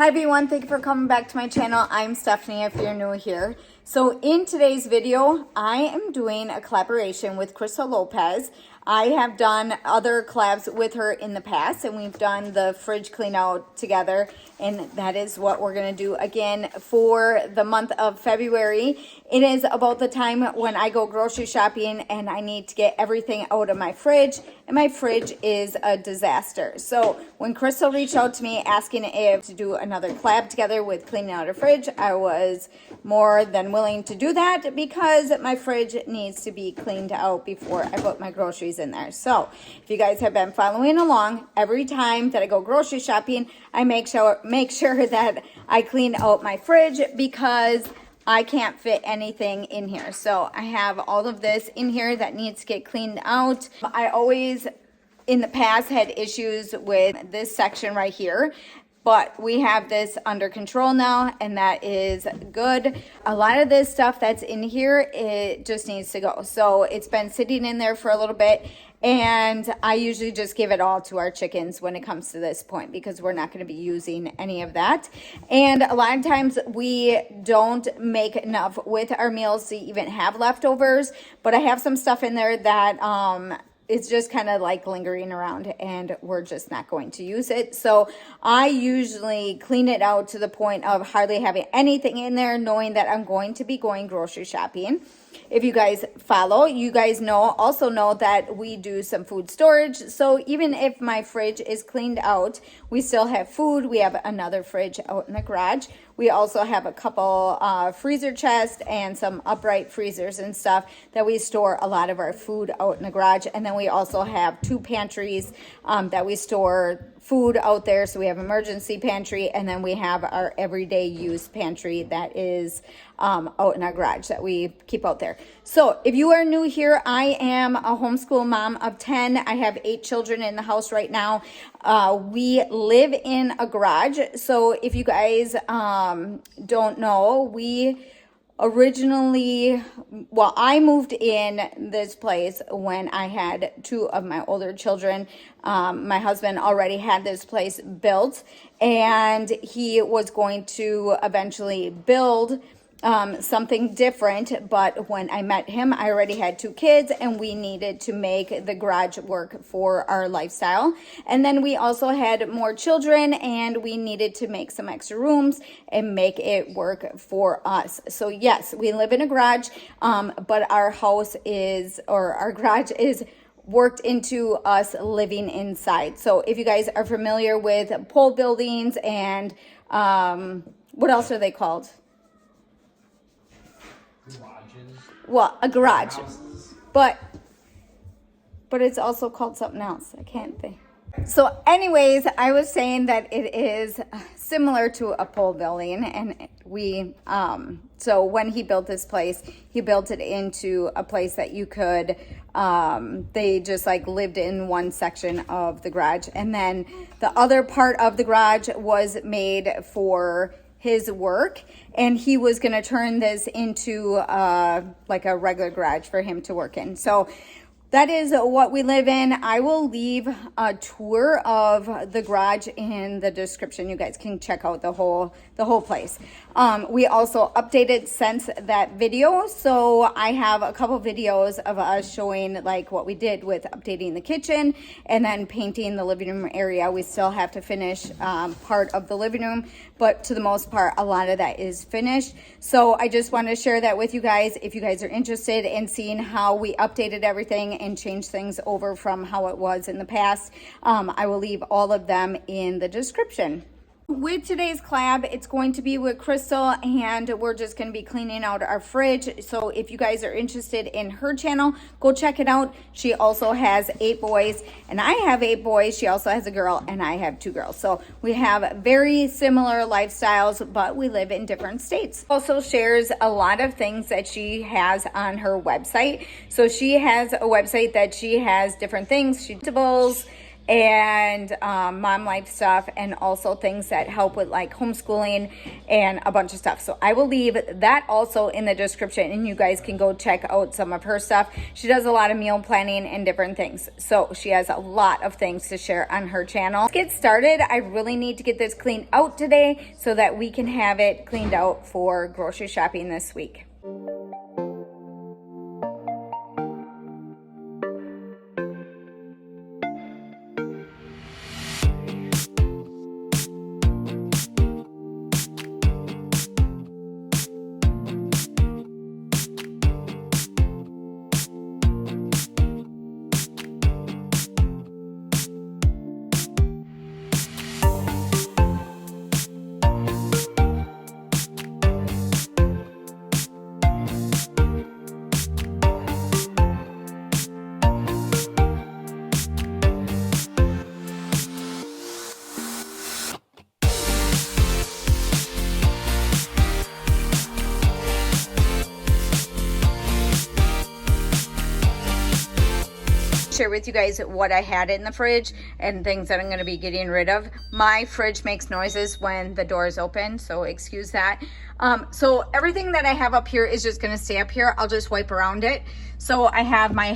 Hi everyone, thank you for coming back to my channel. I'm Stephanie if you're new here. So in today's video, I am doing a collaboration with Crystal Lopez. I have done other collabs with her in the past, and we've done the fridge clean out together, and that is what we're going to do again for the month of February. It is about the time when I go grocery shopping and I need to get everything out of my fridge, and my fridge is a disaster. So when Crystal reached out to me asking if to do another collab together with cleaning out her fridge, I was more than willing to do that because my fridge needs to be cleaned out before I put my groceries in there. So if you guys have been following along, every time that I go grocery shopping, I make sure that I clean out my fridge because I can't fit anything in here. So I have all of this in here that needs to get cleaned out. I always in the past had issues with this section right here, but we have this under control now, and that is good. A lot of this stuff that's in here, it just needs to go. So it's been sitting in there for a little bit, and I usually just give it all to our chickens when it comes to this point because we're not going to be using any of that. And a lot of times we don't make enough with our meals to even have leftovers, but I have some stuff in there that it's just kind of like lingering around and we're just not going to use it. So I usually clean it out to the point of hardly having anything in there, knowing that I'm going to be going grocery shopping. If you guys follow, you guys also know that we do some food storage. So even if my fridge is cleaned out, we still have food. We have another fridge out in the garage. We also have a couple freezer chests and some upright freezers and stuff that we store a lot of our food out in the garage. And then we also have two pantries that we store food out there. So we have emergency pantry, and then we have our everyday use pantry that is out in our garage that we keep out there. So if you are new here, I am a homeschool mom of 10. I have 8 children in the house right now. We live in a garage. So if you guys don't know, we originally, I moved in this place when I had 2 of my older children. My husband already had this place built, and he was going to eventually build something different, but when I met him, I already had 2 kids, and we needed to make the garage work for our lifestyle. And then we also had more children, and we needed to make some extra rooms and make it work for us. So yes, we live in a garage, but our house is, or our garage is worked into us living inside. So if you guys are familiar with pole buildings and what else are they called? Garages. Well, a garage, Houses. but it's also called something else. I can't think. So anyways, I was saying that it is similar to a pole building, and we so when he built this place, he built it into a place that you could they just like lived in one section of the garage, and then the other part of the garage was made for his work, and he was going to turn this into like a regular garage for him to work in. So that is what we live in. I will leave a tour of the garage in the description. You guys can check out the whole place. We also updated since that video. So I have a couple videos of us showing like what we did with updating the kitchen and then painting the living room area. We still have to finish part of the living room, but to the most part, a lot of that is finished. So I just want to share that with you guys. If you guys are interested in seeing how we updated everything and changed things over from how it was in the past, I will leave all of them in the description. With today's collab, it's going to be with Crystal, and we're just going to be cleaning out our fridge. So if you guys are interested in her channel, go check it out. She also has 8 boys, and I have 8 boys. She also has a girl, and I have 2 girls. So we have very similar lifestyles, but we live in different states. Also shares a lot of things that she has on her website. So she has a website that she has different things. She vegetables and mom life stuff, and also things that help with like homeschooling and a bunch of stuff. So I will leave that also in the description, and you guys can go check out some of her stuff. She does a lot of meal planning and different things, so she has a lot of things to share on her channel. Let's get started. I really need to get this cleaned out today so that we can have it cleaned out for grocery shopping this week. Share with you guys what I had in the fridge and things that I'm going to be getting rid of. My fridge makes noises when the door is open, so excuse that. So everything that I have up here is just going to stay up here. I'll just wipe around it. So I have my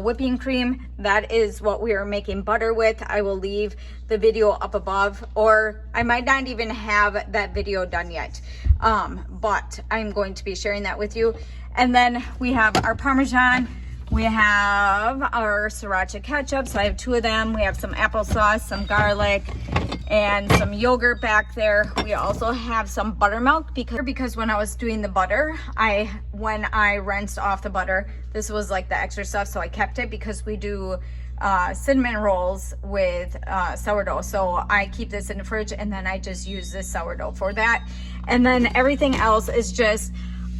whipping cream. That is what we are making butter with. I will leave the video up above, or I might not even have that video done yet, but I'm going to be sharing that with you. And then we have our Parmesan. We have our sriracha ketchup, so I have 2 of them. We have some applesauce, some garlic, and some yogurt back there. We also have some buttermilk because when I was doing the butter, when I rinsed off the butter, this was like the extra stuff, so I kept it because we do cinnamon rolls with sourdough. So I keep this in the fridge, and then I just use this sourdough for that. And then everything else is just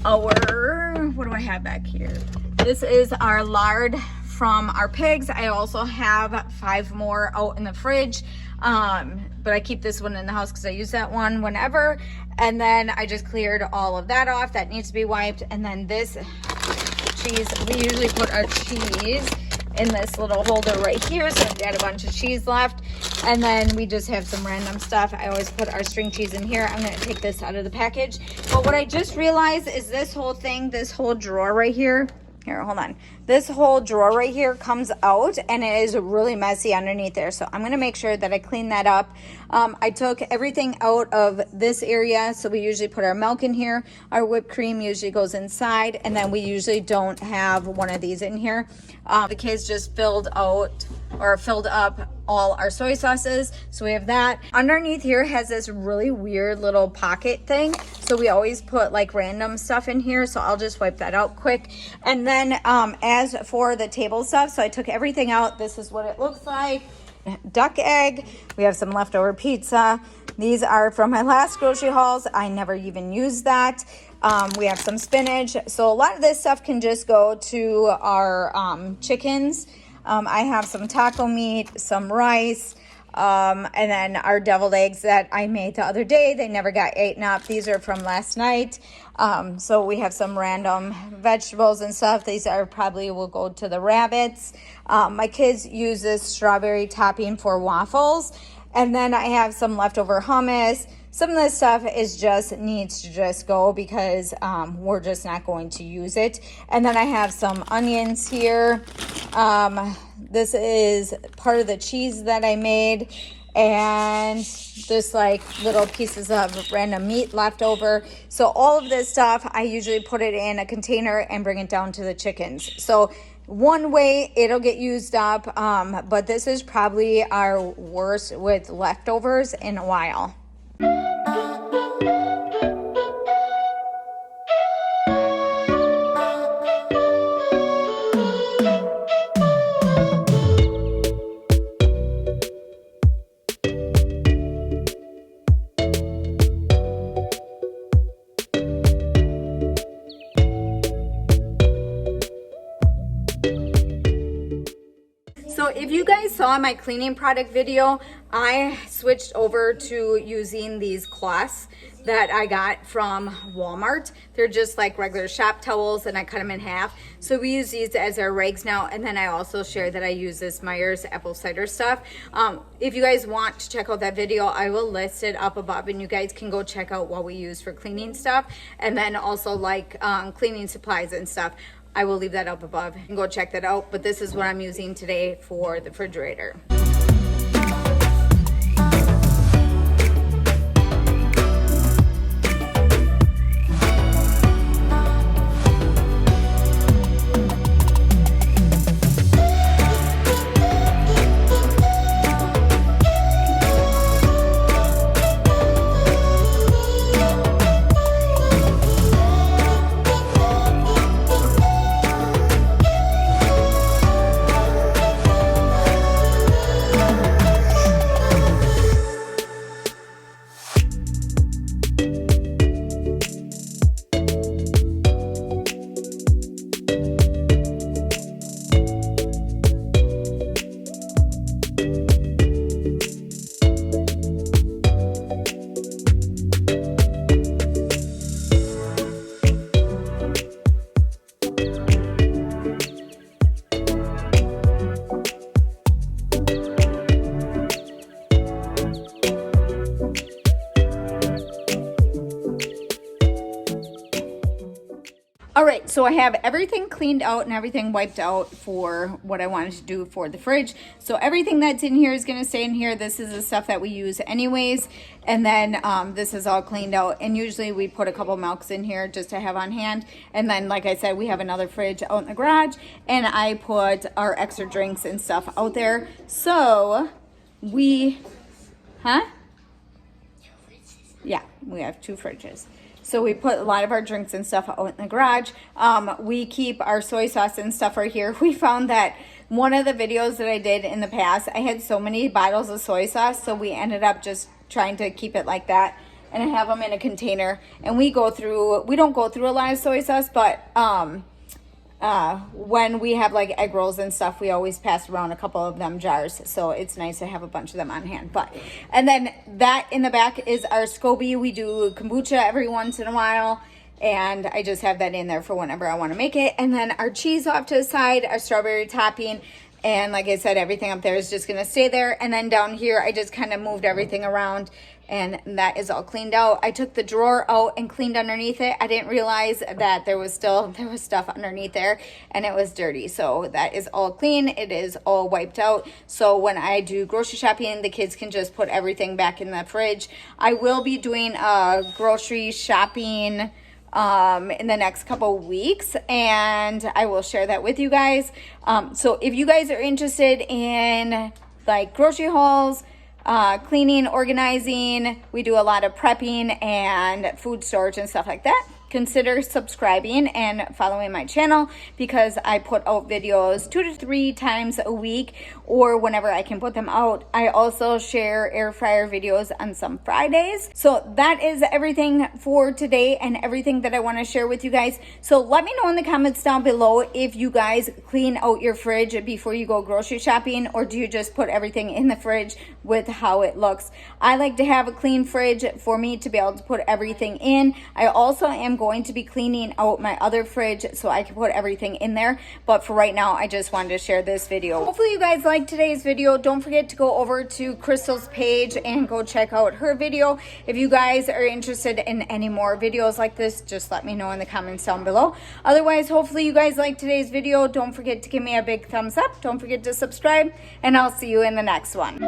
our, what do I have back here? This is our lard from our pigs. I also have 5 more out in the fridge, but I keep this one in the house because I use that one whenever. And then I just cleared all of that off. That needs to be wiped. And then this cheese, we usually put our cheese in this little holder right here, so I've got a bunch of cheese left. And then we just have some random stuff. I always put our string cheese in here. I'm going to take this out of the package. But what I just realized is this whole thing, this whole drawer right here, hold on. This whole drawer right here comes out, and it is really messy underneath there. So I'm going to make sure that I clean that up. I took everything out of this area. So we usually put our milk in here. Our whipped cream usually goes inside, and then we usually don't have one of these in here. The kids just filled up all our soy sauces, so we have that. Underneath here has this really weird little pocket thing, so we always put like random stuff in here, so I'll just wipe that out quick. And then as for the table stuff, so I took everything out. This is what it looks like. Duck egg, we have some leftover pizza. These are from my last grocery hauls. I never even used that. We have some spinach, so a lot of this stuff can just go to our chickens. I have some taco meat, some rice, and then our deviled eggs that I made the other day. They never got eaten up. These are from last night. So we have some random vegetables and stuff. These are probably will go to the rabbits. My kids use this strawberry topping for waffles. And then I have some leftover hummus. Some of this stuff needs to just go because we're just not going to use it. And then I have some onions here. This is part of the cheese that I made, and just like little pieces of random meat left over. So all of this stuff, I usually put it in a container and bring it down to the chickens. So one way it'll get used up, but this is probably our worst with leftovers in a while. if you guys saw my cleaning product video, I switched over to using these cloths that I got from Walmart. They're just like regular shop towels, and I cut them in half. So we use these as our rags now. And then I also share that I use this Meyer's apple cider stuff. If you guys want to check out that video, I will list it up above, and you guys can go check out what we use for cleaning stuff, and then also like cleaning supplies and stuff. I will leave that up above and go check that out. But this is what I'm using today for the refrigerator. All right, so I have everything cleaned out and everything wiped out for what I wanted to do for the fridge. So everything that's in here is gonna stay in here. This is the stuff that we use anyways. And then this is all cleaned out. And usually we put a couple milks in here just to have on hand. And then, like I said, we have another fridge out in the garage, and I put our extra drinks and stuff out there. So we, yeah, we have 2 fridges. So we put a lot of our drinks and stuff out in the garage. We keep our soy sauce and stuff right here. We found that one of the videos that I did in the past, I had so many bottles of soy sauce, so we ended up just trying to keep it like that. And I have them in a container. And we don't go through a lot of soy sauce, but when we have like egg rolls and stuff, we always pass around a couple of them jars, so it's nice to have a bunch of them on hand. And then that in the back is our SCOBY. We do kombucha every once in a while, and I just have that in there for whenever I want to make it. And then our cheese off to the side, our strawberry topping, and like I said, everything up there is just gonna stay there. And then down here, I just kind of moved everything around, and that is all cleaned out. I took the drawer out and cleaned underneath it. I didn't realize that there was stuff underneath there, and it was dirty. So that is all clean. It is all wiped out. So when I do grocery shopping, the kids can just put everything back in the fridge. I will be doing grocery shopping in the next couple weeks, and I will share that with you guys. So if you guys are interested in like grocery hauls, cleaning, organizing, we do a lot of prepping and food storage and stuff like that, consider subscribing and following my channel, because I put out videos 2 to 3 times a week, or whenever I can put them out. I also share air fryer videos on some Fridays. So that is everything for today and everything that I want to share with you guys. So let me know in the comments down below if you guys clean out your fridge before you go grocery shopping, or do you just put everything in the fridge with how it looks. I like to have a clean fridge for me to be able to put everything in. I also am going to be cleaning out my other fridge so I can put everything in there, but for right now I just wanted to share this video. Hopefully you guys liked today's video. Don't forget to go over to Crystal's page and go check out her video. If you guys are interested in any more videos like this, just let me know in the comments down below. Otherwise, hopefully you guys liked today's video. Don't forget to give me a big thumbs up. Don't forget to subscribe, and I'll see you in the next one.